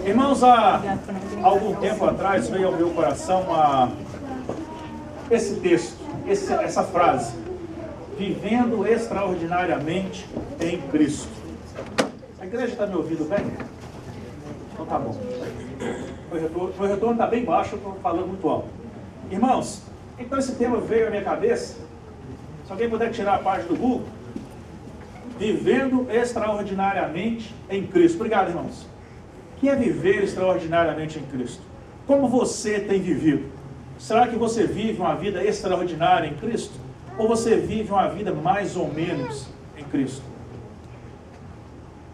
Irmãos, há algum tempo atrás veio ao meu coração esse texto, essa frase: vivendo extraordinariamente em Cristo. A igreja está me ouvindo bem? Então tá bom. O retorno está bem baixo, eu estou falando muito alto. Irmãos, então esse tema veio à minha cabeça. Se alguém puder tirar a página do Google: vivendo extraordinariamente em Cristo. Obrigado, irmãos. O que é viver extraordinariamente em Cristo? Como você tem vivido? Será que você vive uma vida extraordinária em Cristo? Ou você vive uma vida mais ou menos em Cristo?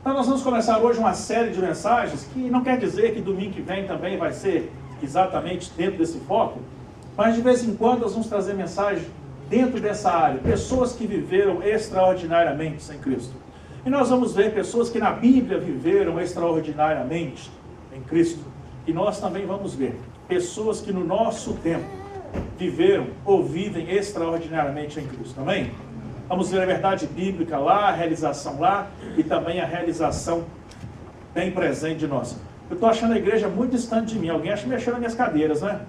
Então nós vamos começar hoje uma série de mensagens, que não quer dizer que domingo que vem também vai ser exatamente dentro desse foco, mas de vez em quando nós vamos trazer mensagens dentro dessa área, pessoas que viveram extraordinariamente sem Cristo. E nós vamos ver pessoas que na Bíblia viveram extraordinariamente em Cristo. E nós também vamos ver pessoas que no nosso tempo viveram ou vivem extraordinariamente em Cristo. Amém? Vamos ver a verdade bíblica lá, a realização lá e também a realização bem presente de nós. Eu estou achando a igreja muito distante de mim. Alguém acha que mexeu nas minhas cadeiras, né?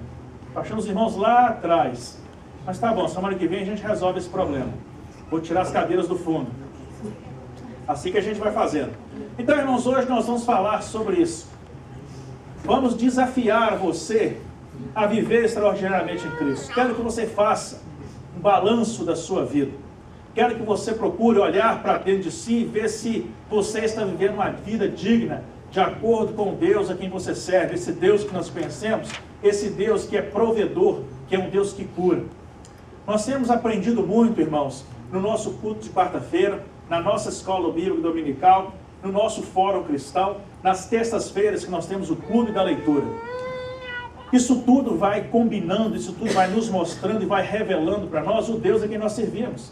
Estou achando os irmãos lá atrás. Mas tá bom, semana que vem a gente resolve esse problema. Vou tirar as cadeiras do fundo. Assim que a gente vai fazendo. Então, irmãos, hoje nós vamos falar sobre isso. Vamos desafiar você a viver extraordinariamente em Cristo. Quero que você faça um balanço da sua vida. Quero que você procure olhar para dentro de si e ver se você está vivendo uma vida digna, de acordo com o Deus a quem você serve. Esse Deus que nós conhecemos, esse Deus que é provedor, que é um Deus que cura. Nós temos aprendido muito, irmãos, no nosso culto de quarta-feira, na nossa escola bíblica dominical, no nosso fórum cristão, nas terças-feiras que nós temos o clube da leitura. Isso tudo vai combinando, isso tudo vai nos mostrando e vai revelando para nós o Deus a quem nós servimos.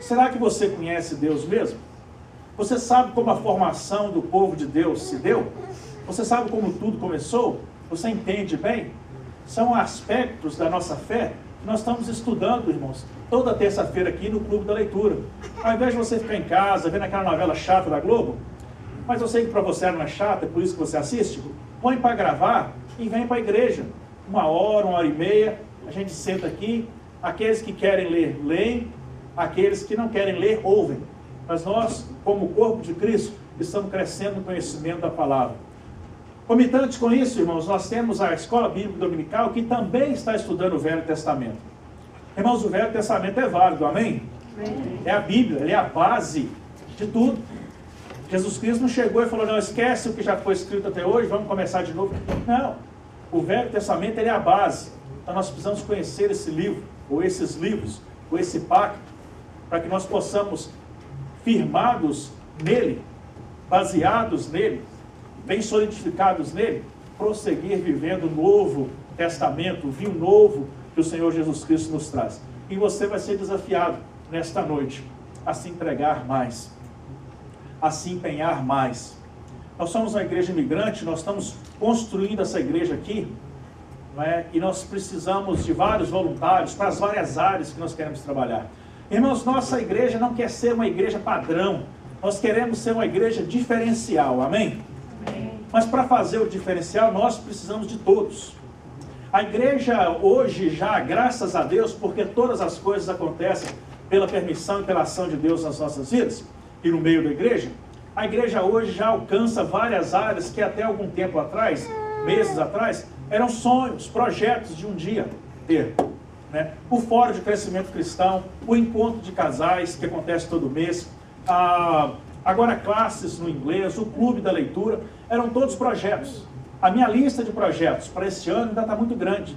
Será que você conhece Deus mesmo? Você sabe como a formação do povo de Deus se deu? Você sabe como tudo começou? Você entende bem? São aspectos da nossa fé que nós estamos estudando, irmãos, toda terça-feira aqui no Clube da Leitura. Ao invés de você ficar em casa, vendo aquela novela chata da Globo, mas eu sei que para você não é chata, é por isso que você assiste, põe para gravar e vem para a igreja. 1 hora e meia, a gente senta aqui, aqueles que querem ler, leem, aqueles que não querem ler, ouvem. Mas nós, como corpo de Cristo, estamos crescendo no conhecimento da palavra. Comitante com isso, irmãos, nós temos a Escola Bíblica Dominical, que também está estudando o Velho Testamento. Irmãos, o Velho Testamento é válido, amém? Amém. É a Bíblia, ele é a base de tudo. Jesus Cristo não chegou e falou: não, esquece o que já foi escrito até hoje, vamos começar de novo. Não, o Velho Testamento ele é a base. Então nós precisamos conhecer esse livro, ou esses livros, ou esse pacto, para que nós possamos, firmados nele, baseados nele, bem solidificados nele, prosseguir vivendo o Novo Testamento, o vinho novo que o Senhor Jesus Cristo nos traz. E você vai ser desafiado nesta noite a se entregar mais, a se empenhar mais. Nós somos uma igreja imigrante, nós estamos construindo essa igreja aqui, não é? E nós precisamos de vários voluntários para as várias áreas que nós queremos trabalhar. Irmãos, nossa igreja não quer ser uma igreja padrão, nós queremos ser uma igreja diferencial, amém? Mas para fazer o diferencial, nós precisamos de todos. A igreja hoje já, graças a Deus, porque todas as coisas acontecem pela permissão e pela ação de Deus nas nossas vidas, e no meio da igreja, a igreja hoje já alcança várias áreas que até algum tempo atrás, meses atrás, eram sonhos, projetos de um dia ter. Né? O Fórum de Crescimento Cristão, o Encontro de Casais, que acontece todo mês, agora classes no inglês, o Clube da Leitura, eram todos projetos. A minha lista de projetos para este ano ainda está muito grande.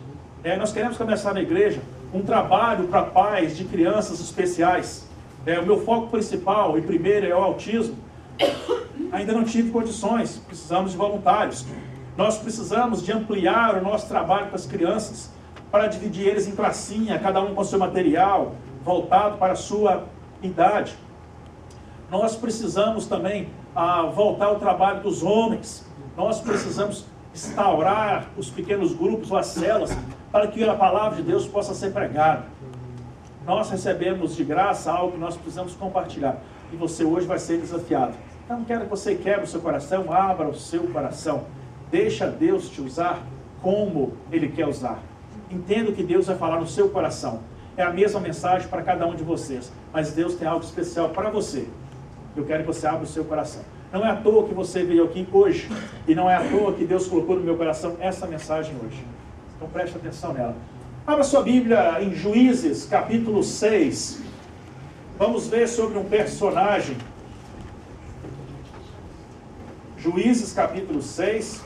Nós queremos começar na igreja um trabalho para pais de crianças especiais. O meu foco principal e primeiro é o autismo. Ainda não tive condições, precisamos de voluntários. Nós precisamos de ampliar o nosso trabalho com as crianças, para dividir eles em classinha, cada um com seu material, voltado para a sua idade. Nós precisamos também voltar ao trabalho dos homens. Nós precisamos instaurar os pequenos grupos ou as células para que a palavra de Deus possa ser pregada. Nós recebemos de graça algo que nós precisamos compartilhar. E você hoje vai ser desafiado. Então quero que você quebre o seu coração, abra o seu coração Deixa Deus te usar como Ele quer usar. Entenda o que Deus vai falar no seu coração. É a mesma mensagem para cada um de vocês, mas Deus tem algo especial para você. Eu quero que você abra o seu coração. Não é à toa que você veio aqui hoje, e não é à toa que Deus colocou no meu coração essa mensagem hoje. Então preste atenção nela. Abra sua Bíblia em Juízes, capítulo 6. Vamos ver sobre um personagem. Juízes, capítulo 6.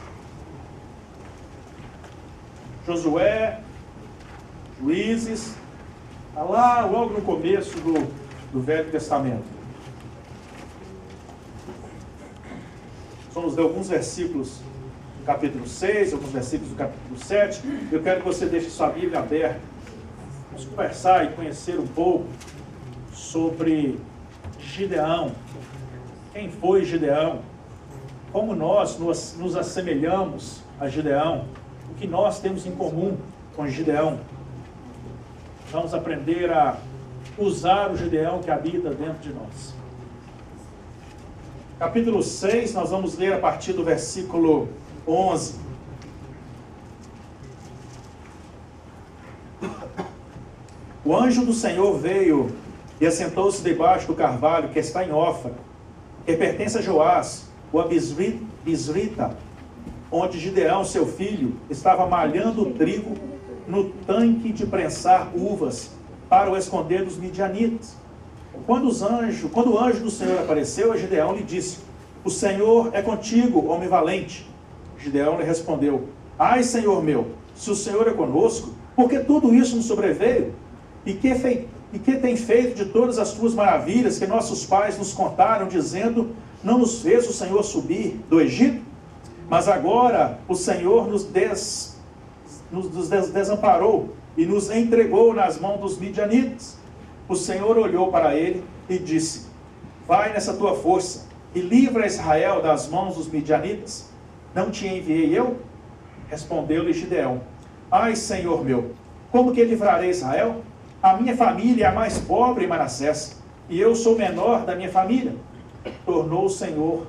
Josué, Juízes, está lá logo no começo do Velho Testamento. Vamos ler alguns versículos do capítulo 6, alguns versículos do capítulo 7. Eu quero que você deixe sua Bíblia aberta. Vamos conversar e conhecer um pouco sobre Gideão. Quem foi Gideão? Como nós nos assemelhamos a Gideão? O que nós temos em comum com Gideão? Vamos aprender a usar o Gideão que habita dentro de nós. Capítulo 6, nós vamos ler a partir do versículo 11. O anjo do Senhor veio e assentou-se debaixo do carvalho que está em Ofra, que pertence a Joás, o Abisrita, onde Gideão, seu filho, estava malhando o trigo no tanque de prensar uvas para o esconder dos midianitas. Quando o anjo do Senhor apareceu a Gideão, lhe disse: o Senhor é contigo, homem valente. Gideão lhe respondeu: ai, Senhor meu, se o Senhor é conosco, por que tudo isso nos sobreveio? E que tem feito de todas as tuas maravilhas que nossos pais nos contaram, dizendo: não nos fez o Senhor subir do Egito? Mas agora o Senhor nos desamparou e nos entregou nas mãos dos midianitas. O Senhor olhou para ele e disse: vai nessa tua força e livra Israel das mãos dos midianitas. Não te enviei eu? Respondeu-lhe Gideão: ai, Senhor meu, como que livrarei Israel? A minha família é a mais pobre em Manassés, e eu sou o menor da minha família. Tornou o Senhor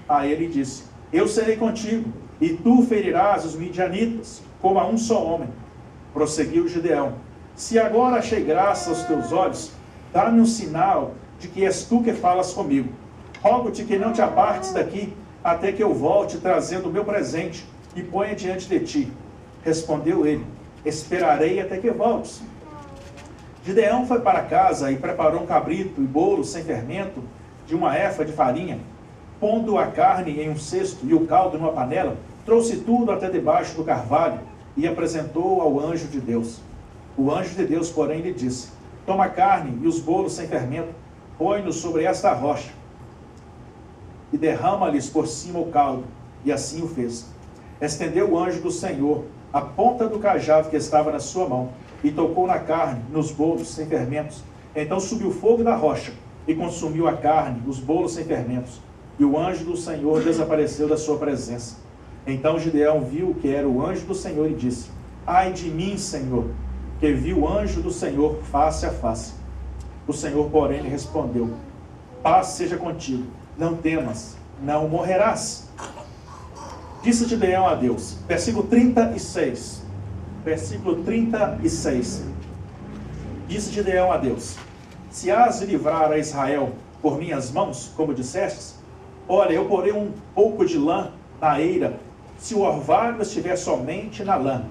a ele e disse: eu serei contigo, e tu ferirás os midianitas, como a um só homem. Prosseguiu Gideão: se agora achei graça aos teus olhos, dá-me um sinal de que és tu que falas comigo. Rogo-te que não te apartes daqui, até que eu volte trazendo o meu presente e ponha diante de ti. Respondeu ele: esperarei até que voltes. Gideão foi para casa e preparou um cabrito e bolo sem fermento de uma efa de farinha. Pondo a carne em um cesto e o caldo numa panela, trouxe tudo até debaixo do carvalho e apresentou ao anjo de Deus. O anjo de Deus, porém, lhe disse: toma a carne e os bolos sem fermento, põe-nos sobre esta rocha e derrama-lhes por cima o caldo. E assim o fez. Estendeu o anjo do Senhor a ponta do cajado que estava na sua mão e tocou na carne, nos bolos sem fermentos. Então subiu o fogo da rocha e consumiu a carne, os bolos sem fermentos. E o anjo do Senhor desapareceu da sua presença. Então Gideão viu que era o anjo do Senhor e disse: ai de mim, Senhor, que vi o anjo do Senhor face a face. O Senhor, porém, lhe respondeu: paz seja contigo, não temas, não morrerás. Disse Gideão a Deus, versículo 36. Versículo 36. Disse Gideão a Deus: se has de livrar a Israel por minhas mãos, como dissestes, olha, eu porei um pouco de lã na eira, se o orvalho estiver somente na lã,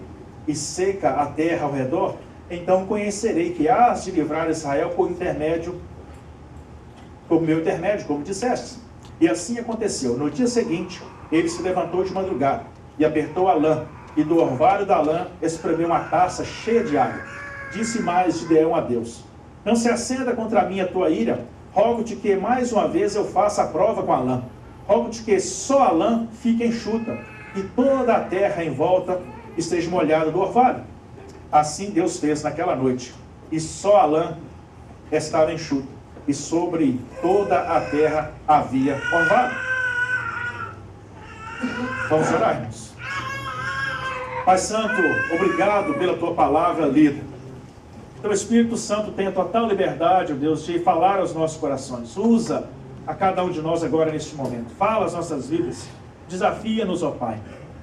e seca a terra ao redor, então conhecerei que has de livrar Israel por meu intermédio, como disseste. E assim aconteceu. No dia seguinte, ele se levantou de madrugada, e apertou a lã, e do orvalho da lã espremeu uma taça cheia de água. Disse mais Gideão a Deus: não se acenda contra mim a tua ira, rogo-te que mais uma vez eu faça a prova com a lã. Rogo-te que só a lã fique enxuta, e toda a terra em volta esteja molhada do orvalho. Assim Deus fez naquela noite, e só a lã estava enxuta, e sobre toda a terra havia orvalho. Vamos orar, irmãos. Pai Santo, obrigado pela tua palavra lida. Teu Espírito Santo tem a total liberdade, ó Deus, de falar aos nossos corações. Usa a cada um de nós agora neste momento. Fala às nossas vidas. Desafia-nos, ó Pai.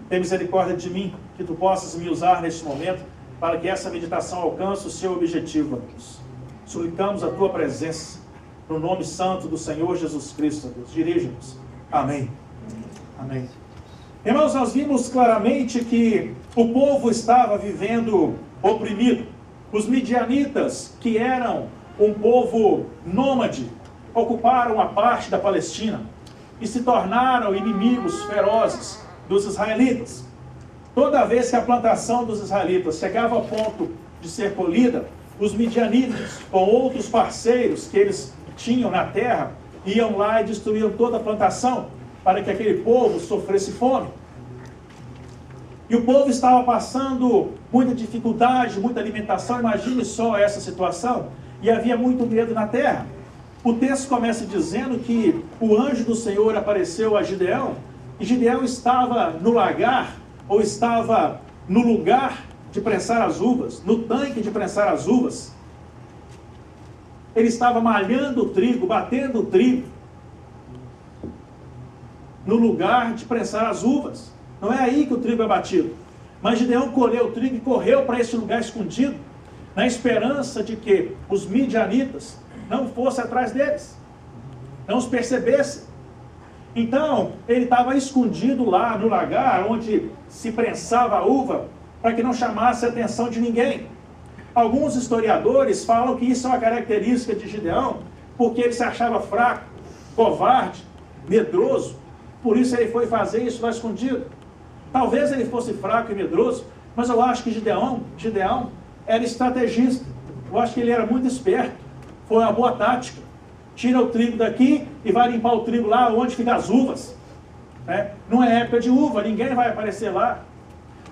Tem misericórdia de mim, que Tu possas me usar neste momento, para que essa meditação alcance o seu objetivo, Deus. Suplicamos a Tua presença, no nome santo do Senhor Jesus Cristo, Deus. Dirija-nos. Amém. Amém. Irmãos, nós vimos claramente que o povo estava vivendo oprimido. Os midianitas, que eram um povo nômade, ocuparam a parte da Palestina e se tornaram inimigos ferozes dos israelitas. Toda vez que a plantação dos israelitas chegava ao ponto de ser colhida, os midianitas, com outros parceiros que eles tinham na terra, iam lá e destruíam toda a plantação, para que aquele povo sofresse fome. E o povo estava passando muita dificuldade, muita alimentação. Imagine só essa situação. E havia muito medo na terra. O texto começa dizendo que o anjo do Senhor apareceu a Gideão, e Gideão estava no lagar, ou estava no lugar de prensar as uvas, no tanque de prensar as uvas. Ele estava malhando o trigo, batendo o trigo, no lugar de prensar as uvas. Não é aí que o trigo é batido. Mas Gideão colheu o trigo e correu para esse lugar escondido, na esperança de que os midianitas não fossem atrás deles, não os percebessem. Então, ele estava escondido lá no lagar, onde se prensava a uva, para que não chamasse a atenção de ninguém. Alguns historiadores falam que isso é uma característica de Gideão, porque ele se achava fraco, covarde, medroso. Por isso ele foi fazer isso lá escondido. Talvez ele fosse fraco e medroso, mas eu acho que Gideão era estrategista. Eu acho que ele era muito esperto. Foi uma boa tática. Tira o trigo daqui e vai limpar o trigo lá onde ficam as uvas. Não é época de uva, ninguém vai aparecer lá.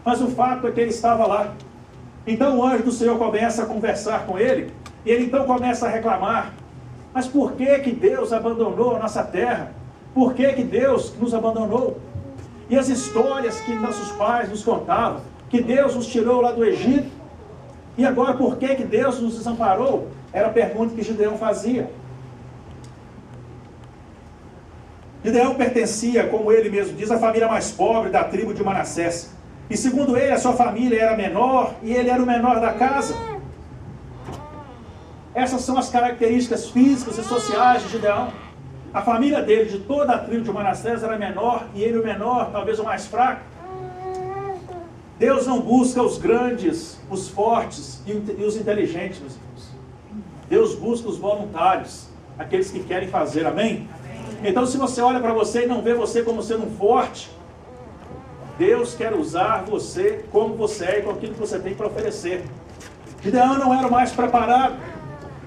Mas o fato é que ele estava lá. Então o anjo do Senhor começa a conversar com ele, e ele então começa a reclamar. Mas por que Deus abandonou a nossa terra? Por que Deus nos abandonou? E as histórias que nossos pais nos contavam, que Deus nos tirou lá do Egito, e agora por que Deus nos desamparou? Era a pergunta que Gideão fazia. Gideão pertencia, como ele mesmo diz, à família mais pobre da tribo de Manassés. E segundo ele, a sua família era menor, e ele era o menor da casa. Essas são as características físicas e sociais de Gideão. A família dele, de toda a tribo de Manassés, era menor, e ele o menor, talvez o mais fraco. Deus não busca os grandes, os fortes e os inteligentes, meus irmãos. Deus busca os voluntários, aqueles que querem fazer, amém? Então, se você olha para você e não vê você como sendo um forte, Deus quer usar você como você é e com aquilo que você tem para oferecer. Gideão não era o mais preparado.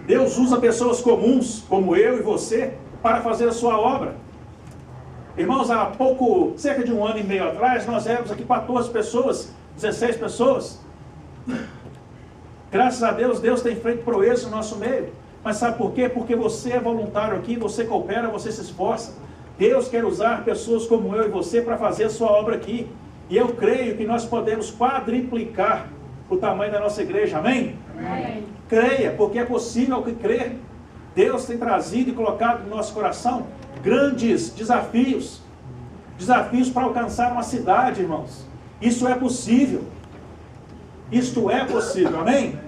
Deus usa pessoas comuns, como eu e você, para fazer a sua obra. Irmãos, há cerca de 1 ano e meio atrás, nós éramos aqui 14 pessoas, 16 pessoas. Graças a Deus, Deus tem feito proezas no nosso meio. Mas sabe por quê? Porque você é voluntário aqui, você coopera, você se esforça. Deus quer usar pessoas como eu e você para fazer a sua obra aqui. E eu creio que nós podemos quadriplicar o tamanho da nossa igreja, amém? Amém. Creia, porque é possível que crer. Deus tem trazido e colocado no nosso coração grandes desafios. Desafios para alcançar uma cidade, irmãos. Isso é possível. Isto é possível, amém?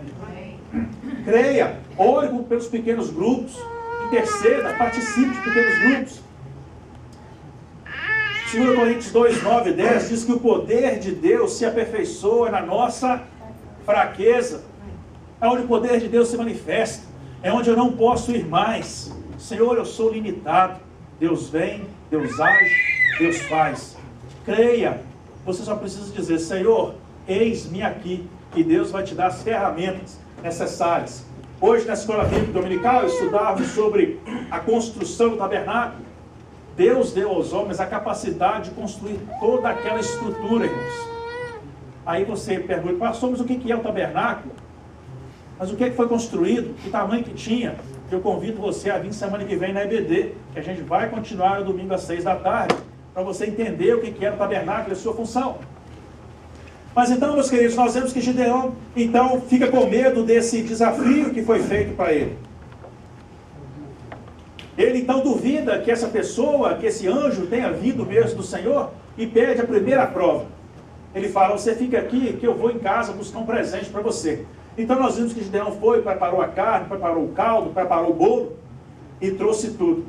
Creia, ore pelos pequenos grupos, interceda, participe de pequenos grupos. 2 Coríntios 2, 9 e 10 diz que o poder de Deus se aperfeiçoa na nossa fraqueza. É onde o poder de Deus se manifesta. É onde eu não posso ir mais. Senhor, eu sou limitado. Deus vem, Deus age, Deus faz. Creia. Você só precisa dizer, Senhor, eis-me aqui. E Deus vai te dar as ferramentas necessárias. Hoje na escola bíblica dominical estudávamos sobre a construção do tabernáculo. Deus deu aos homens a capacidade de construir toda aquela estrutura, irmãos. Aí você pergunta, pastor, mas o que é o tabernáculo? Mas o que foi construído? Que tamanho que tinha? Eu convido você a vir semana que vem na EBD, que a gente vai continuar no domingo às 6 da tarde, para você entender o que é o tabernáculo e a sua função. Mas então, meus queridos, nós vemos que Gideão, então, fica com medo desse desafio que foi feito para ele. Ele então duvida que essa pessoa, que esse anjo tenha vindo mesmo do Senhor, e pede a primeira prova. Ele fala, você fica aqui que eu vou em casa buscar um presente para você. Então nós vimos que Gideão foi, preparou a carne, preparou o caldo, preparou o bolo e trouxe tudo.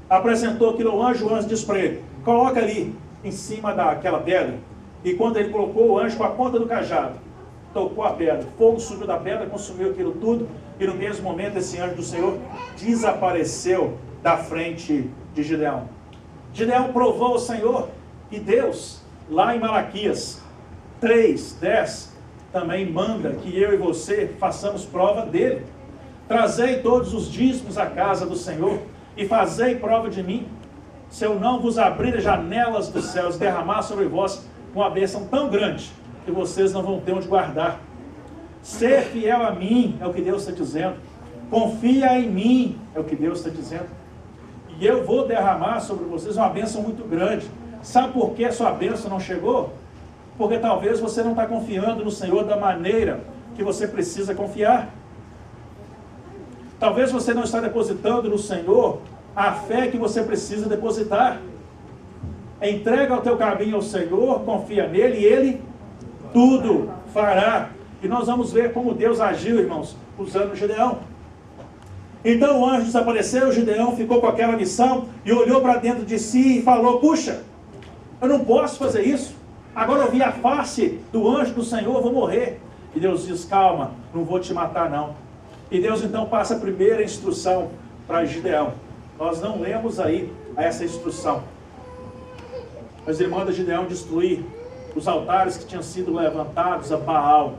Apresentou aquilo ao anjo, o anjo disse para ele, coloca ali em cima daquela pedra. E quando ele colocou, o anjo com a ponta do cajado tocou a pedra, fogo subiu da pedra, consumiu aquilo tudo, e no mesmo momento esse anjo do Senhor desapareceu da frente de Gideão. Gideão provou ao Senhor, e Deus, lá em Malaquias 3:10, também manda que eu e você façamos prova dele. Trazei todos os dízimos à casa do Senhor, e fazei prova de mim, se eu não vos abrir as janelas dos céus, derramar sobre vós uma bênção tão grande, que vocês não vão ter onde guardar. Ser fiel a mim, é o que Deus está dizendo. Confia em mim, é o que Deus está dizendo. E eu vou derramar sobre vocês uma bênção muito grande. Sabe por que a sua bênção não chegou? Porque talvez você não está confiando no Senhor da maneira que você precisa confiar. Talvez você não está depositando no Senhor a fé que você precisa depositar. Entrega o teu caminho ao Senhor, confia nele e Ele tudo fará. E nós vamos ver como Deus agiu, irmãos, usando Gideão. Então o anjo desapareceu, Gideão ficou com aquela missão e olhou para dentro de si e falou, puxa, eu não posso fazer isso. Agora eu vi a face do anjo do Senhor, eu vou morrer. E Deus diz, calma, não vou te matar não. E Deus então passa a primeira instrução para Gideão. Nós não lemos aí essa instrução. Mas ele manda Gideão destruir os altares que tinham sido levantados a Baal.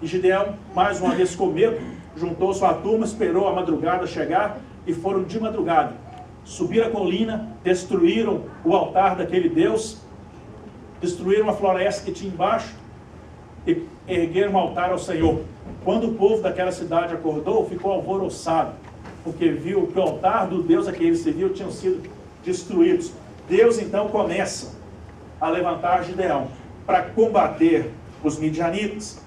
E Gideão, mais uma vez com medo, juntou sua turma, esperou a madrugada chegar e foram de madrugada. Subiram a colina, destruíram o altar daquele Deus, destruíram a floresta que tinha embaixo e ergueram um altar ao Senhor. Quando o povo daquela cidade acordou, ficou alvoroçado, porque viu que o altar do Deus a que ele serviu tinham sido destruídos. Deus então começa a levantar Gideão para combater os midianitas.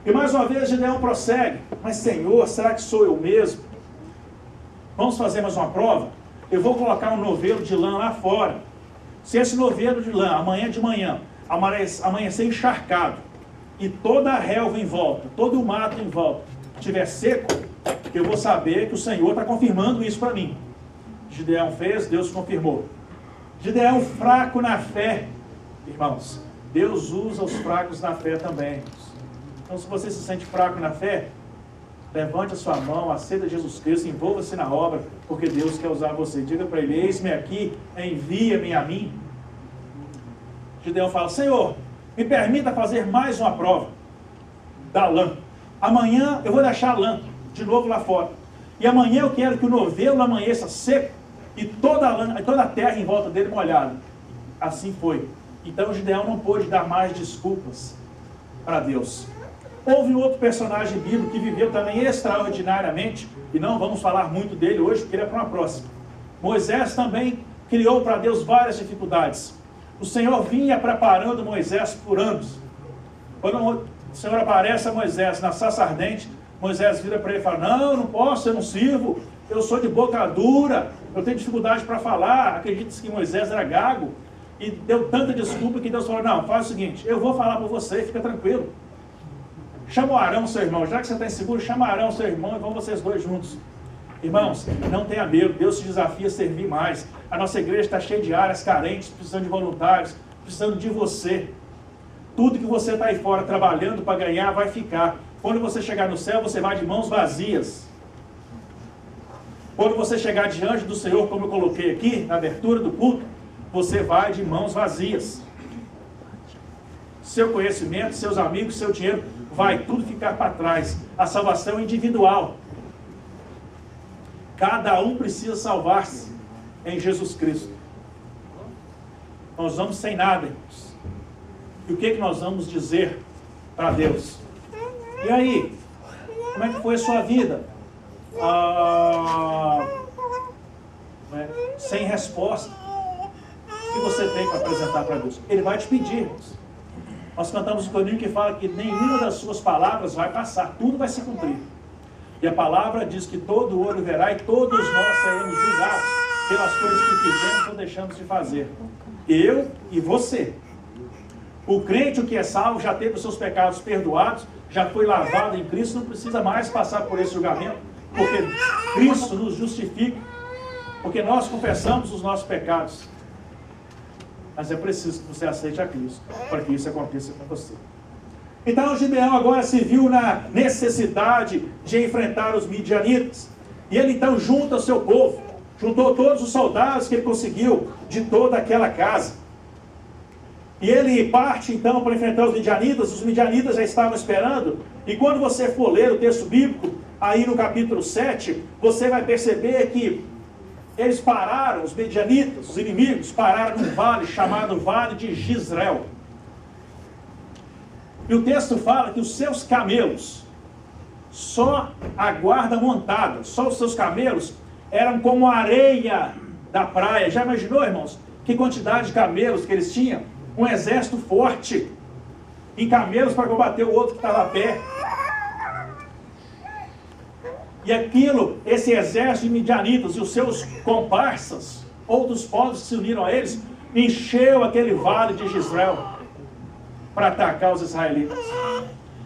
E mais uma vez Gideão prossegue, mas Senhor, será que sou eu mesmo? Vamos fazer mais uma prova? Eu vou colocar um novelo de lã lá fora. Se esse novelo de lã, amanhã de manhã, amanhecer encharcado, e toda a relva em volta, todo o mato em volta, estiver seco, eu vou saber que o Senhor está confirmando isso para mim. Gideão fez, Deus confirmou. Gideão fraco na fé, irmãos, Deus usa os fracos na fé também. Então se você se sente fraco na fé, levante a sua mão, aceita Jesus Cristo, envolva-se na obra, porque Deus quer usar você. Diga para ele, eis-me aqui, envia-me a mim. Gideão fala, Senhor, me permita fazer mais uma prova da lã. Amanhã eu vou deixar a lã de novo lá fora. E amanhã eu quero que o novelo amanheça seco e toda a terra em volta dele molhada. Assim foi. Então Gideão não pôde dar mais desculpas para Deus. Houve outro personagem bíblico que viveu também extraordinariamente, e não vamos falar muito dele hoje, porque ele é para uma próxima. Moisés também criou para Deus várias dificuldades. O Senhor vinha preparando Moisés por anos. Quando o Senhor aparece a Moisés na sarça ardente, Moisés vira para ele e fala, não posso, eu não sirvo, eu sou de boca dura, eu tenho dificuldade para falar. Acredita-se que Moisés era gago, e deu tanta desculpa que Deus falou, não, faz o seguinte, eu vou falar por você, fica tranquilo. Chama o Arão, seu irmão, já que você está inseguro, chama o Arão, seu irmão, e vão vocês dois juntos. Irmãos, não tenha medo, Deus te desafia a servir mais. A nossa igreja está cheia de áreas carentes, precisando de voluntários, precisando de você. Tudo que você está aí fora trabalhando para ganhar vai ficar. Quando você chegar no céu, você vai de mãos vazias. Quando você chegar diante do Senhor, como eu coloquei aqui, na abertura do culto, você vai de mãos vazias. Seu conhecimento, seus amigos, seu dinheiro, vai tudo ficar para trás. A salvação é individual. Cada um precisa salvar-se em Jesus Cristo. Nós vamos sem nada, irmãos. E o que nós vamos dizer para Deus? E aí? Como é que foi a sua vida? Sem resposta. O que você tem para apresentar para Deus? Ele vai te pedir, irmãos. Nós cantamos um corinho que fala que nenhuma das suas palavras vai passar, tudo vai se cumprir. E a palavra diz que todo olho verá e todos nós seremos julgados pelas coisas que fizemos ou deixamos de fazer. Eu e você. O crente, o que é salvo, já teve os seus pecados perdoados, já foi lavado em Cristo, não precisa mais passar por esse julgamento, porque Cristo nos justifica, porque nós confessamos os nossos pecados. Mas é preciso que você aceite a Cristo, para que isso aconteça com você. Então Gideão agora se viu na necessidade de enfrentar os midianitas. E ele então junta o seu povo, juntou todos os soldados que ele conseguiu de toda aquela casa. E ele parte então para enfrentar os midianitas já estavam esperando. E quando você for ler o texto bíblico, aí no capítulo 7, você vai perceber que eles pararam, os midianitas, os inimigos, pararam num vale chamado Vale de Jezreel. E o texto fala que os seus camelos, só a guarda montada, só os seus camelos eram como a areia da praia. Já imaginou, irmãos, que quantidade de camelos que eles tinham? Um exército forte, em camelos para combater o outro que estava a pé. E aquilo, esse exército de midianitas e os seus comparsas, outros povos que se uniram a eles, encheu aquele vale de Jezreel para atacar os israelitas.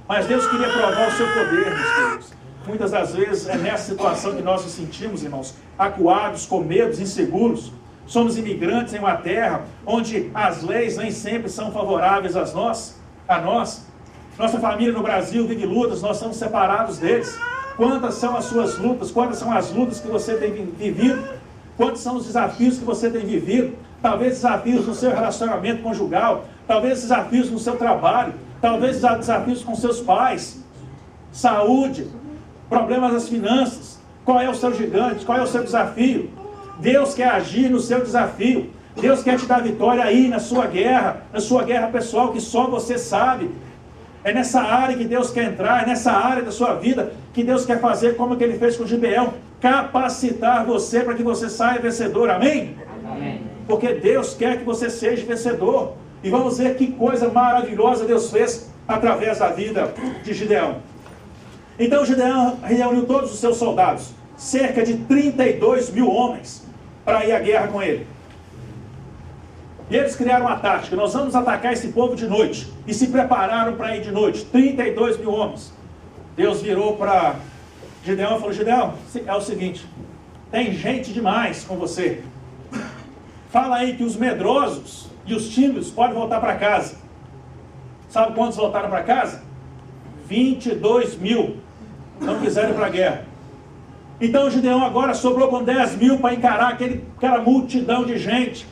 Mas Deus queria provar o seu poder, meus queridos. Muitas das vezes é nessa situação que nós nos sentimos, irmãos, acuados, com medos, inseguros. Somos imigrantes em uma terra onde as leis nem sempre são favoráveis a nós. Nossa família no Brasil vive lutas, nós estamos separados deles. Quantas são as suas lutas? Quantas são as lutas que você tem vivido? Quantos são os desafios que você tem vivido? Talvez desafios no seu relacionamento conjugal, talvez desafios no seu trabalho, talvez desafios com seus pais, saúde, problemas das finanças. Qual é o seu gigante? Qual é o seu desafio? Deus quer agir no seu desafio. Deus quer te dar vitória aí na sua guerra pessoal que só você sabe. É nessa área que Deus quer entrar, é nessa área da sua vida que Deus quer fazer como que Ele fez com Gibeão, capacitar você para que você saia vencedor, amém? Amém. Porque Deus quer que você seja vencedor. E vamos ver que coisa maravilhosa Deus fez através da vida de Gideão. Então Gideão reuniu todos os seus soldados, cerca de 32 mil homens, para ir à guerra com ele. E eles criaram uma tática: nós vamos atacar esse povo de noite. E se prepararam para ir de noite, 32 mil homens. Deus virou para Gideão e falou: Gideão, é o seguinte, tem gente demais com você. Fala aí que os medrosos e os tímidos podem voltar para casa. Sabe quantos voltaram para casa? 22 mil. Não quiseram ir para a guerra. Então Gideão agora sobrou com 10 mil para encarar aquela multidão de gente.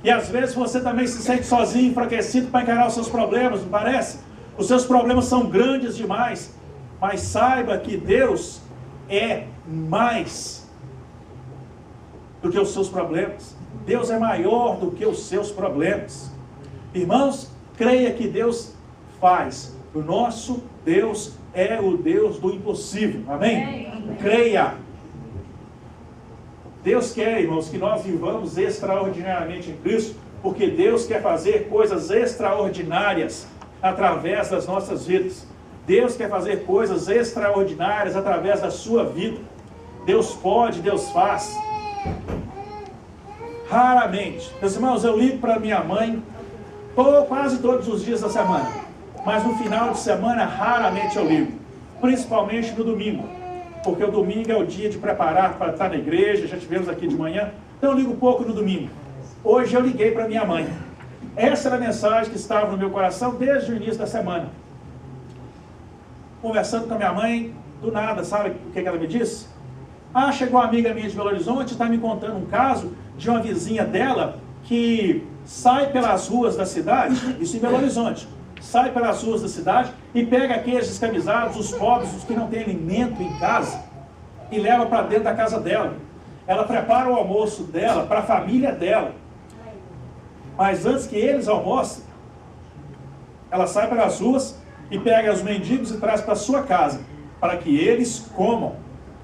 E às vezes você também se sente sozinho, enfraquecido para encarar os seus problemas, não parece? Os seus problemas são grandes demais. Mas saiba que Deus é mais do que os seus problemas. Deus é maior do que os seus problemas. Irmãos, creia que Deus faz. O nosso Deus é o Deus do impossível. Amém? Creia. Deus quer, irmãos, que nós vivamos extraordinariamente em Cristo, porque Deus quer fazer coisas extraordinárias através das nossas vidas. Deus quer fazer coisas extraordinárias através da sua vida. Deus pode, Deus faz. Raramente. Meus irmãos, eu ligo para minha mãe quase todos os dias da semana. Mas no final de semana, raramente eu ligo. Principalmente no domingo. Porque o domingo é o dia de preparar para estar na igreja, já tivemos aqui de manhã. Então eu ligo pouco no domingo. Hoje eu liguei para minha mãe. Essa era a mensagem que estava no meu coração desde o início da semana. Conversando com a minha mãe, do nada, sabe o que ela me disse? Chegou uma amiga minha de Belo Horizonte, está me contando um caso de uma vizinha dela que sai pelas ruas da cidade, isso em Belo Horizonte, sai pelas ruas da cidade e pega aqueles descamisados, os pobres, os que não têm alimento em casa, e leva para dentro da casa dela. Ela prepara o almoço dela para a família dela. Mas antes que eles almocem, ela sai pelas ruas e pega os mendigos e traz para a sua casa, para que eles comam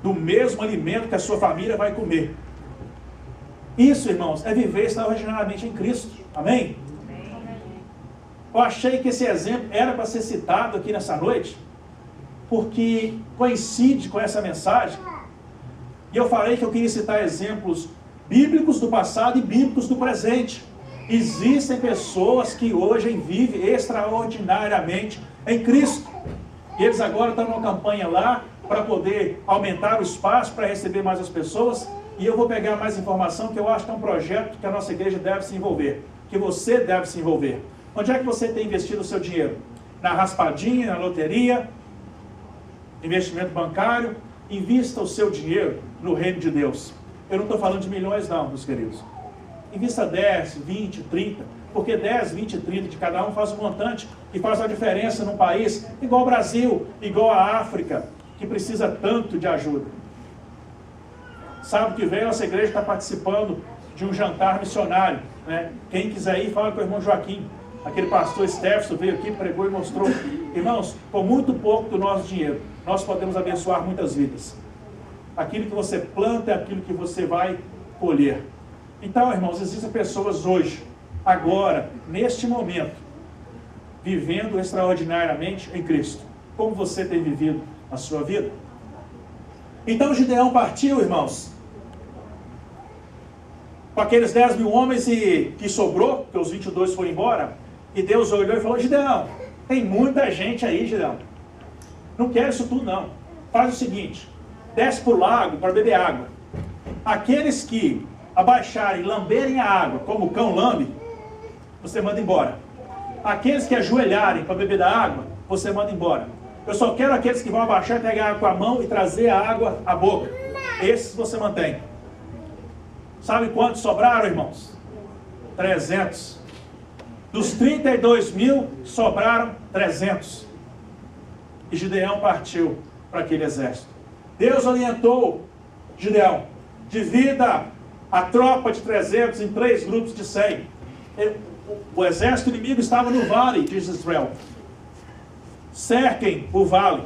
do mesmo alimento que a sua família vai comer. Isso, irmãos, é viver extraordinariamente em Cristo. Amém? Eu achei que esse exemplo era para ser citado aqui nessa noite, porque coincide com essa mensagem. E eu falei que eu queria citar exemplos bíblicos do passado e bíblicos do presente. Existem pessoas que hoje vivem extraordinariamente em Cristo. E eles agora estão numa campanha lá para poder aumentar o espaço para receber mais as pessoas. E eu vou pegar mais informação, que eu acho que é um projeto que a nossa igreja deve se envolver, que você deve se envolver. Onde é que você tem investido o seu dinheiro? Na raspadinha, na loteria, investimento bancário? Invista o seu dinheiro no reino de Deus. Eu não estou falando de milhões não, meus queridos. Invista 10, 20, 30, porque 10, 20, 30 de cada um faz um montante e faz uma diferença num país igual ao Brasil, igual a África, que precisa tanto de ajuda. Sábado que vem, nossa igreja está participando de um jantar missionário, né? Quem quiser ir, fala com o irmão Joaquim. Aquele pastor Stefson veio aqui, pregou e mostrou. Irmãos, com muito pouco do nosso dinheiro, nós podemos abençoar muitas vidas. Aquilo que você planta é aquilo que você vai colher. Então, irmãos, existem pessoas hoje, agora, neste momento, vivendo extraordinariamente em Cristo. Como você tem vivido a sua vida? Então, Gideão partiu, irmãos, com aqueles 10 mil homens que sobrou, que os 22 foram embora, e Deus olhou e falou: Gideão, tem muita gente aí, Gideão. Não quero isso tudo, não. Faz o seguinte, desce para o lago para beber água. Aqueles que abaixarem, lamberem a água, como o cão lambe, você manda embora. Aqueles que ajoelharem para beber da água, você manda embora. Eu só quero aqueles que vão abaixar, pegar a água com a mão e trazer a água à boca. Esses você mantém. Sabe quantos sobraram, irmãos? 300. Dos 32 mil, sobraram 300. E Gideão partiu para aquele exército. Deus orientou Gideão: divida a tropa de 300 em 3 grupos de 100. O exército inimigo estava no vale de Israel. Cerquem o vale.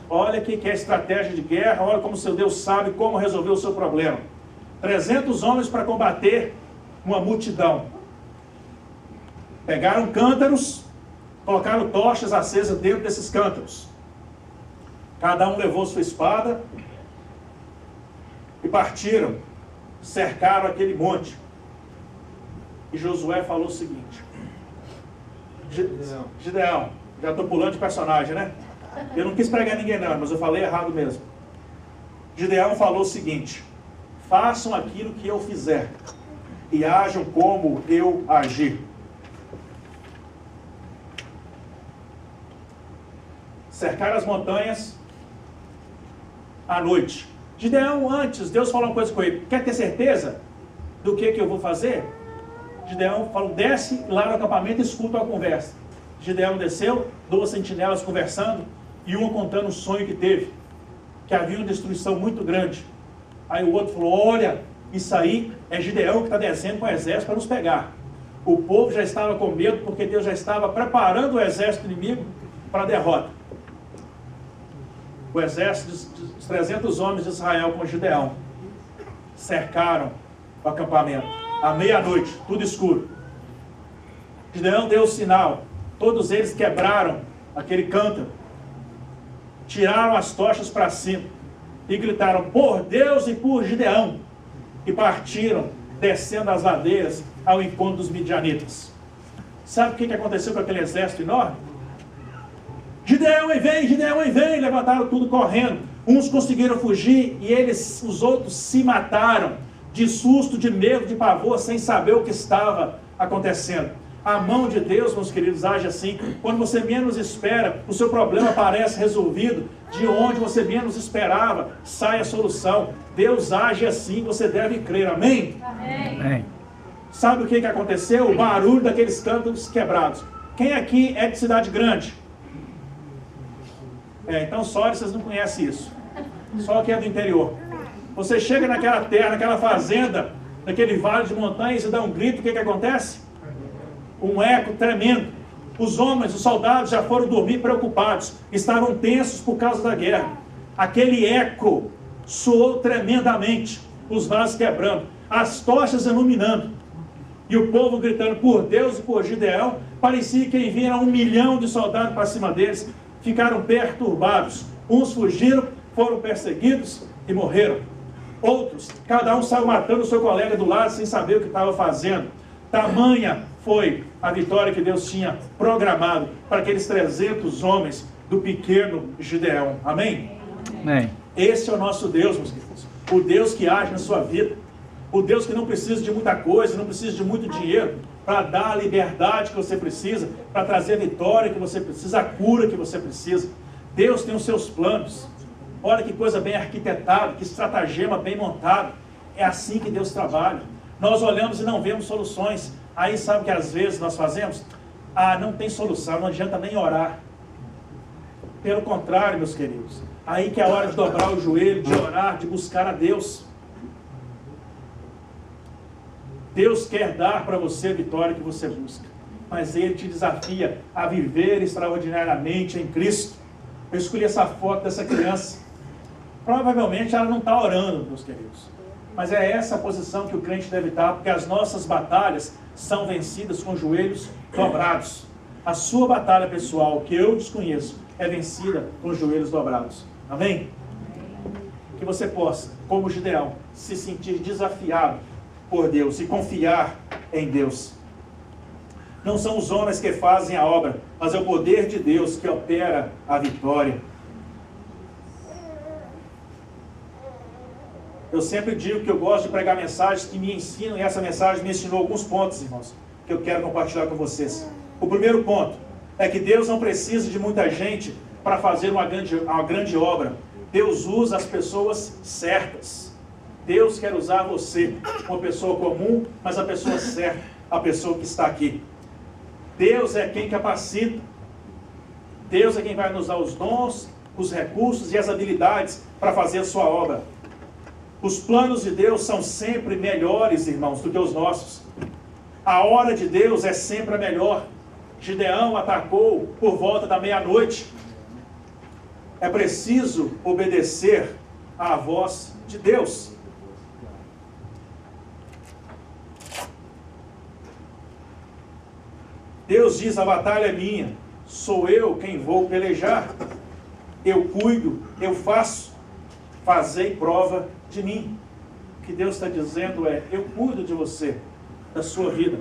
Olha que é estratégia de guerra. Olha como seu Deus sabe como resolver o seu problema. 300 homens para combater uma multidão. Pegaram cântaros, colocaram tochas acesas dentro desses cântaros. Cada um levou sua espada e partiram. Cercaram aquele monte. E Josué falou o seguinte: Gideão, já estou pulando de personagem, né? Eu não quis pregar ninguém não, mas eu falei errado mesmo. Gideão falou o seguinte: façam aquilo que eu fizer e ajam como eu agir. Cercaram as montanhas à noite. Gideão, antes, Deus falou uma coisa com ele: quer ter certeza do que eu vou fazer? Gideão falou: desce lá no acampamento e escuta a conversa. Gideão desceu, 2 sentinelas conversando, e uma contando o sonho que teve, que havia uma destruição muito grande. Aí o outro falou: olha, isso aí é Gideão que está descendo com o exército para nos pegar. O povo já estava com medo, porque Deus já estava preparando o exército inimigo para a derrota. O exército, os 300 homens de Israel com Gideão, cercaram o acampamento. À meia-noite, tudo escuro. Gideão deu o sinal. Todos eles quebraram aquele cântaro, tiraram as tochas para cima e gritaram: por Deus e por Gideão. E partiram, descendo as ladeiras ao encontro dos midianitas. Sabe o que aconteceu com aquele exército enorme? Gideão vem, Gideão vem, levantaram tudo correndo. Uns conseguiram fugir e os outros se mataram de susto, de medo, de pavor, sem saber o que estava acontecendo. A mão de Deus, meus queridos, age assim. Quando você menos espera, o seu problema parece resolvido. De onde você menos esperava, sai a solução. Deus age assim, você deve crer. Amém? Amém. Sabe o que aconteceu? O barulho daqueles cântaros quebrados. Quem aqui é de cidade grande? Então só vocês não conhecem isso. Só que é do interior. Você chega naquela terra, naquela fazenda, naquele vale de montanhas e dá um grito, o que acontece? Um eco tremendo. Os homens, os soldados já foram dormir preocupados, estavam tensos por causa da guerra. Aquele eco soou tremendamente, os vasos quebrando, as tochas iluminando, e o povo gritando por Deus e por Gideão. Parecia que vinha 1 milhão de soldados para cima deles. Ficaram perturbados. Uns fugiram, foram perseguidos e morreram. Outros, cada um saiu matando o seu colega do lado sem saber o que estava fazendo. Tamanha foi a vitória que Deus tinha programado para aqueles 300 homens do pequeno Gideão. Amém? Amém. Esse é o nosso Deus, meus queridos. O Deus que age na sua vida. O Deus que não precisa de muita coisa, não precisa de muito dinheiro para dar a liberdade que você precisa, para trazer a vitória que você precisa, a cura que você precisa. Deus tem os seus planos. Olha que coisa bem arquitetada, que estratagema bem montado. É assim que Deus trabalha. Nós olhamos e não vemos soluções. Aí sabe o que às vezes nós fazemos? Ah, não tem solução, não adianta nem orar. Pelo contrário, meus queridos, aí que é a hora de dobrar o joelho, de orar, de buscar a Deus. Deus quer dar para você a vitória que você busca, mas Ele te desafia a viver extraordinariamente em Cristo. Eu escolhi essa foto dessa criança. Provavelmente ela não está orando, meus queridos, mas é essa a posição que o crente deve estar, porque as nossas batalhas são vencidas com joelhos dobrados. A sua batalha pessoal, que eu desconheço, é vencida com os joelhos dobrados. Amém? Que você possa, como Gideão, se sentir desafiado por Deus e confiar em Deus. Não são os homens que fazem a obra, mas é o poder de Deus que opera a vitória. Eu sempre digo que eu gosto de pregar mensagens que me ensinam, e essa mensagem me ensinou alguns pontos, irmãos, que eu quero compartilhar com vocês. O primeiro ponto é que Deus não precisa de muita gente para fazer uma grande obra. Deus usa as pessoas certas. Deus quer usar você, uma pessoa comum, mas a pessoa certa, a pessoa que está aqui. Deus é quem capacita. Deus é quem vai nos dar os dons, os recursos e as habilidades para fazer a sua obra. Os planos de Deus são sempre melhores, irmãos, do que os nossos. A hora de Deus é sempre a melhor. Gideão atacou por volta da meia-noite. É preciso obedecer à voz de Deus. Deus diz: a batalha é minha, sou eu quem vou pelejar. Eu cuido, eu faço, fazei prova de mim. O que Deus está dizendo é: eu cuido de você, da sua vida.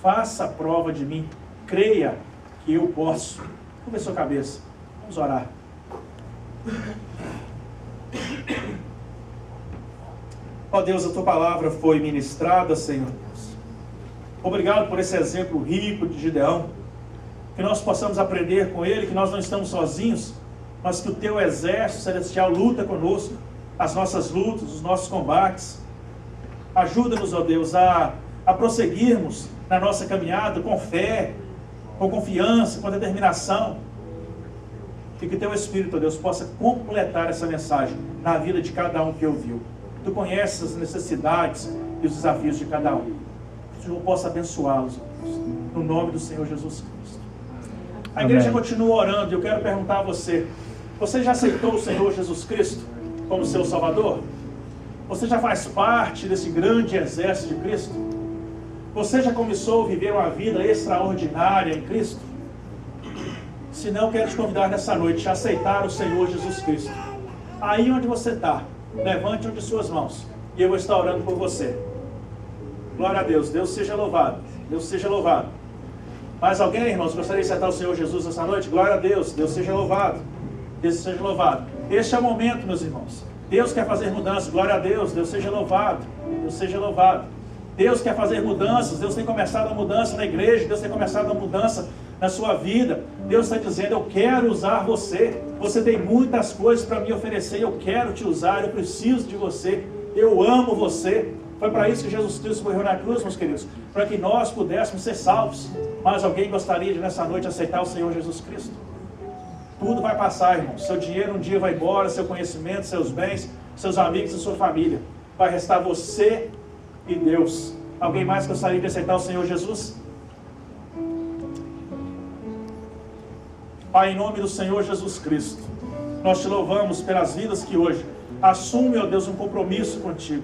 Faça a prova de mim. Creia que eu posso. Curva a sua cabeça. Vamos orar. Ó Deus, a tua palavra foi ministrada, Senhor Deus. Obrigado por esse exemplo rico de Gideão. Que nós possamos aprender com ele, que nós não estamos sozinhos, mas que o teu exército celestial luta conosco, as nossas lutas, os nossos combates. Ajuda-nos, ó Deus, a prosseguirmos na nossa caminhada com fé, com confiança, com determinação. E que teu Espírito, ó Deus, possa completar essa mensagem na vida de cada um que ouviu. Tu conheces as necessidades e os desafios de cada um. Que o Senhor possa abençoá-los, ó Deus, no nome do Senhor Jesus Cristo. A igreja continua orando e eu quero perguntar a você: você já aceitou o Senhor Jesus Cristo como seu Salvador? Você já faz parte desse grande exército de Cristo? Você já começou a viver uma vida extraordinária em Cristo? Se não, quero te convidar nessa noite a aceitar o Senhor Jesus Cristo. Aí onde você está, levante uma de suas mãos e eu vou estar orando por você. Glória a Deus, Deus seja louvado, Deus seja louvado. Mais alguém, irmãos, gostaria de aceitar o Senhor Jesus nessa noite? Glória a Deus, Deus seja louvado, Deus seja louvado. Este é o momento, meus irmãos. Deus quer fazer mudanças, glória a Deus, Deus seja louvado, Deus seja louvado. Deus quer fazer mudanças, Deus tem começado a mudança na igreja, Deus tem começado a mudança na sua vida. Deus está dizendo: eu quero usar você. Você tem muitas coisas para me oferecer, eu quero te usar, eu preciso de você, eu amo você. Foi para isso que Jesus Cristo morreu na cruz, meus queridos, para que nós pudéssemos ser salvos. Mas alguém gostaria de nessa noite aceitar o Senhor Jesus Cristo? Tudo vai passar, irmão. Seu dinheiro um dia vai embora, seu conhecimento, seus bens, seus amigos e sua família. Vai restar você e Deus. Alguém mais gostaria de aceitar o Senhor Jesus? Pai, em nome do Senhor Jesus Cristo, nós te louvamos pelas vidas que hoje assumem, ó Deus, um compromisso contigo.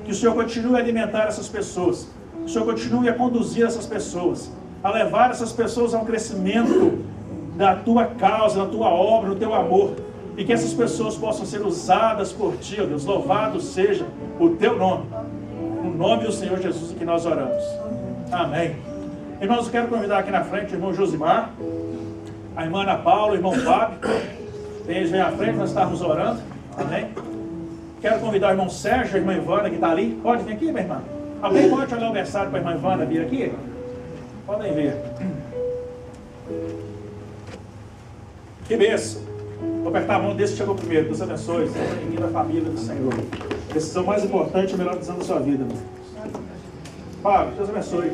Que o Senhor continue a alimentar essas pessoas, que o Senhor continue a conduzir essas pessoas, a levar essas pessoas a um crescimento da tua causa, da tua obra, do teu amor, e que essas pessoas possam ser usadas por ti, ó Deus. Louvado seja o teu nome, no nome do Senhor Jesus que nós oramos. Amém. Irmãos, eu quero convidar aqui na frente o irmão Josimar, a irmã Ana Paula, o irmão Fábio. Eles vêm à frente, nós estamos orando. Amém. Quero convidar o irmão Sérgio, a irmã Ivana que está ali. Pode vir aqui, minha irmã? Alguém pode olhar o versário para a irmã Ivana vir aqui? Podem vir. Que bênção. Vou apertar a mão desse que chegou primeiro. Deus abençoe. Seja bem-vindo à família do Senhor. Decisão mais importante e melhor decisão da sua vida, irmão. Fábio, Deus abençoe.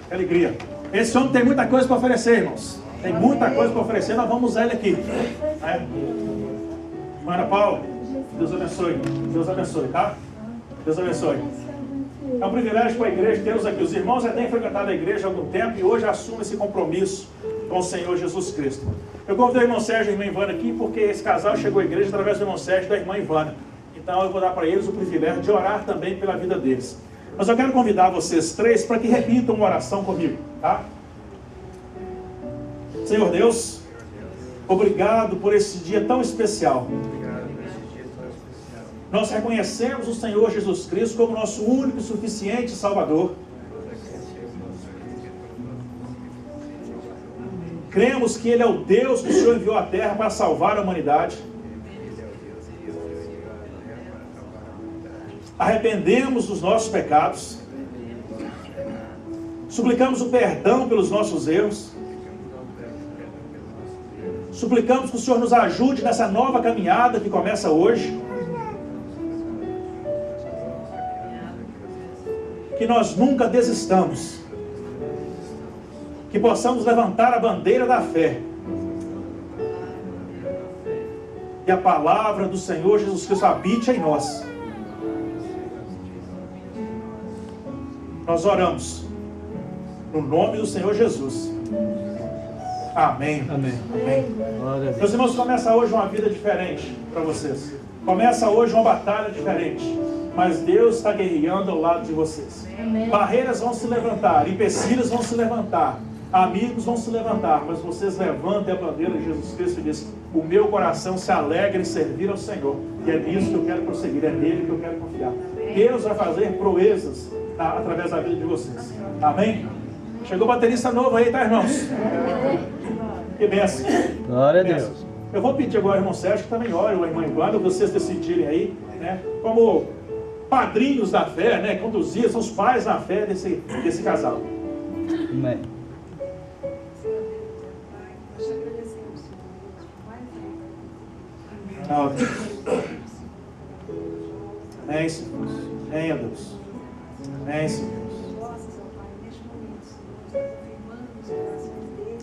Que alegria. Esse homem tem muita coisa para oferecer, irmãos. Tem muita coisa para oferecer. Nós vamos usar ele aqui. Irmã Ana Paula, Deus abençoe. Deus abençoe, tá? Deus abençoe. É um privilégio para a igreja termos aqui. Os irmãos já têm frequentado a igreja há algum tempo e hoje assumem esse compromisso com o Senhor Jesus Cristo. Eu convidei o irmão Sérgio e a irmã Ivana aqui porque esse casal chegou à igreja através do irmão Sérgio e da irmã Ivana. Então eu vou dar para eles o privilégio de orar também pela vida deles. Mas eu quero convidar vocês três para que repitam uma oração comigo, tá? Senhor Deus, obrigado por esse dia tão especial. Nós reconhecemos o Senhor Jesus Cristo como nosso único e suficiente Salvador. Cremos que Ele é o Deus que o Senhor enviou à terra para salvar a humanidade. Arrependemos dos nossos pecados. Suplicamos o perdão pelos nossos erros. Suplicamos que o Senhor nos ajude nessa nova caminhada que começa hoje. Que nós nunca desistamos. Que possamos levantar a bandeira da fé. E a palavra do Senhor Jesus Cristo habite em nós. Nós oramos no nome do Senhor Jesus. Amém. Amém. Amém. Meus irmãos, começa hoje uma vida diferente para vocês. Começa hoje uma batalha diferente. Mas Deus está guerreando ao lado de vocês. Amém. Barreiras vão se levantar, empecilhos vão se levantar, amigos vão se levantar, mas vocês levantem a bandeira de Jesus Cristo e dizem: o meu coração se alegra em servir ao Senhor. E é nisso que eu quero prosseguir, é nele que eu quero confiar. Deus vai fazer proezas através da vida de vocês. Amém? Chegou baterista novo aí, tá, irmãos? Que benção. Glória a Deus. Eu vou pedir agora ao irmão Sérgio que também ore, ou a irmã Ivana, vocês decidirem aí, né? Como padrinhos da fé, né? Conduzir, são os pais da fé desse casal. Amém. Amém, Senhor. Amém, Deus. Amém, Senhor.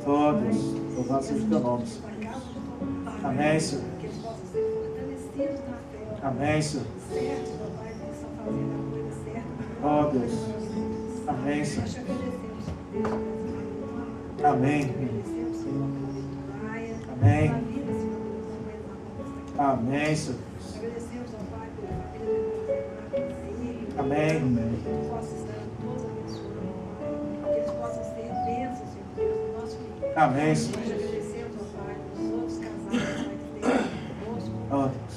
Oh, Deus. Louvado seja o teu nome, Senhor. Amém, Senhor. Amém, Senhor. Oh, Deus. Amém, Senhor. Amém. Amém. Amém, Senhor. Amém. Amém. Amém, Senhor. Oh, Deus.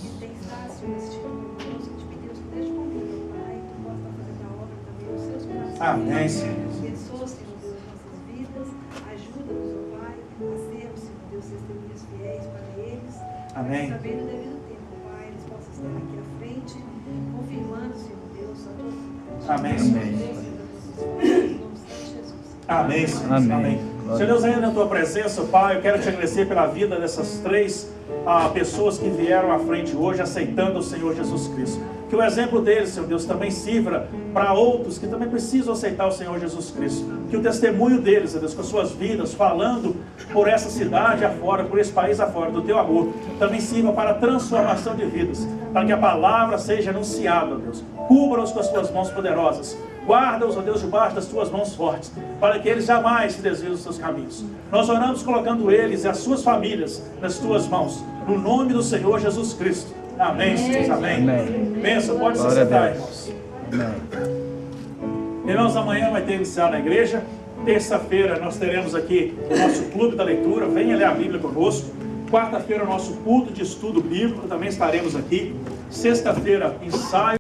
Amém, Senhor. Abençoa, Senhor Deus, nossas vidas. Ajuda-nos, ó Pai, a sermos, Senhor Deus, testemunhas fiéis para eles. Amém. Também no devido tempo, Pai, eles possam estar aqui à frente, confirmando, Senhor Deus, a tua vontade. Amém, Senhor. Amém, Senhor. Amém. Amém. Senhor Deus, ainda na tua presença, Pai, eu quero te agradecer pela vida dessas três pessoas que vieram à frente hoje, aceitando o Senhor Jesus Cristo. Que o exemplo deles, Senhor Deus, também sirva para outros que também precisam aceitar o Senhor Jesus Cristo. Que o testemunho deles, Senhor Deus, com as suas vidas, falando por essa cidade afora, por esse país afora, do teu amor, também sirva para a transformação de vidas, para que a palavra seja anunciada, ó Deus. Cubra-os com as tuas mãos poderosas. Guarda-os, ó Deus, debaixo das tuas mãos fortes, para que eles jamais se desviem dos seus caminhos. Nós oramos colocando eles e as suas famílias nas tuas mãos, no nome do Senhor Jesus Cristo. Amém, Senhor. Amém. Bênção, pode se sentar, irmãos. Amém. Irmãos, amanhã vai ter iniciado na igreja. Terça-feira nós teremos aqui o nosso clube da leitura. Venha ler a Bíblia conosco. Quarta-feira o nosso culto de estudo bíblico. Também estaremos aqui. Sexta-feira, ensaio.